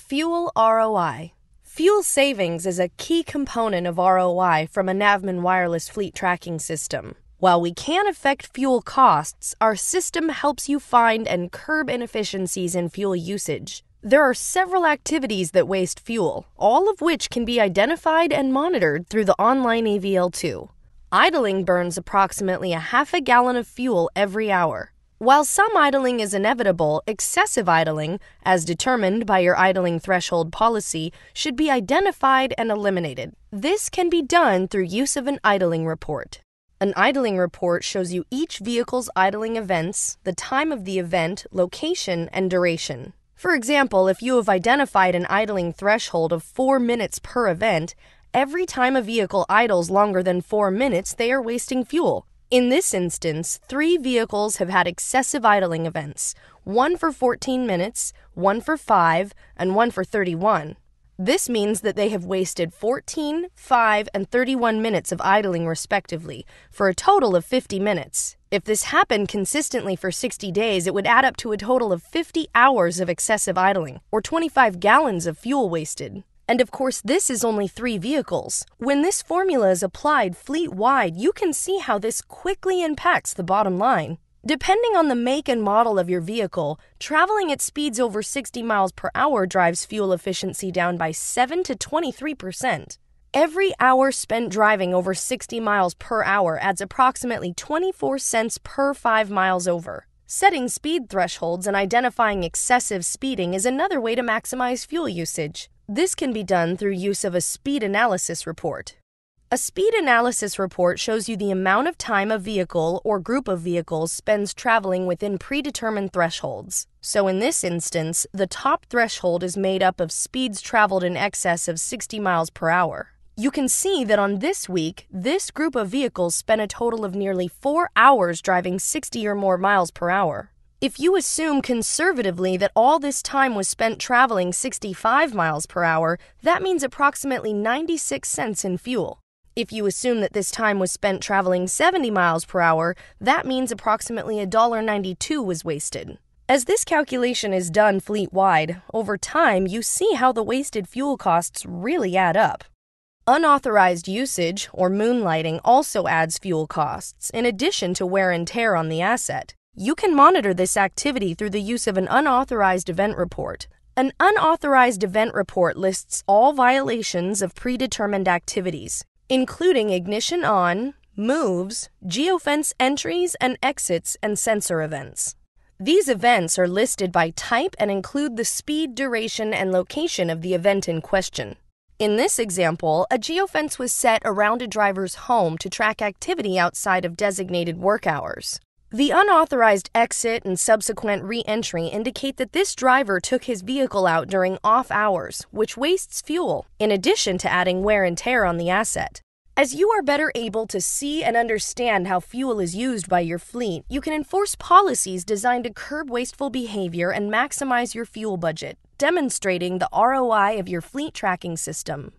Fuel ROI. Fuel savings is a key component of ROI from a Navman wireless fleet tracking system. While we can affect fuel costs, our system helps you find and curb inefficiencies in fuel usage. There are several activities that waste fuel, all of which can be identified and monitored through the online AVL2. Idling burns approximately a half a gallon of fuel every hour. While some idling is inevitable, excessive idling, as determined by your idling threshold policy, should be identified and eliminated. This can be done through use of an idling report. An idling report shows you each vehicle's idling events, the time of the event, location, and duration. For example, if you have identified an idling threshold of 4 minutes per event, every time a vehicle idles longer than 4 minutes, they are wasting fuel. In this instance, 3 vehicles have had excessive idling events, one for 14 minutes, one for 5, and one for 31. This means that they have wasted 14, 5, and 31 minutes of idling respectively, for a total of 50 minutes. If this happened consistently for 60 days, it would add up to a total of 50 hours of excessive idling, or 25 gallons of fuel wasted. And of course, this is only 3 vehicles. When this formula is applied fleet-wide, you can see how this quickly impacts the bottom line. Depending on the make and model of your vehicle, traveling at speeds over 60 miles per hour drives fuel efficiency down by 7 to 23%. Every hour spent driving over 60 miles per hour adds approximately 24 cents per 5 miles over. Setting speed thresholds and identifying excessive speeding is another way to maximize fuel usage. This can be done through use of a speed analysis report. A speed analysis report shows you the amount of time a vehicle or group of vehicles spends traveling within predetermined thresholds. So in this instance, the top threshold is made up of speeds traveled in excess of 60 miles per hour. You can see that on this week, this group of vehicles spent a total of nearly 4 hours driving 60 or more miles per hour. If you assume conservatively that all this time was spent traveling 65 miles per hour, that means approximately 96 cents in fuel. If you assume that this time was spent traveling 70 miles per hour, that means approximately $1.92 was wasted. As this calculation is done fleet-wide, over time you see how the wasted fuel costs really add up. Unauthorized usage, or moonlighting, also adds fuel costs, in addition to wear and tear on the asset. You can monitor this activity through the use of an unauthorized event report. An unauthorized event report lists all violations of predetermined activities, including ignition on, moves, geofence entries and exits, and sensor events. These events are listed by type and include the speed, duration, and location of the event in question. In this example, a geofence was set around a driver's home to track activity outside of designated work hours. The unauthorized exit and subsequent re-entry indicate that this driver took his vehicle out during off hours, which wastes fuel, in addition to adding wear and tear on the asset. As you are better able to see and understand how fuel is used by your fleet, you can enforce policies designed to curb wasteful behavior and maximize your fuel budget, demonstrating the ROI of your fleet tracking system.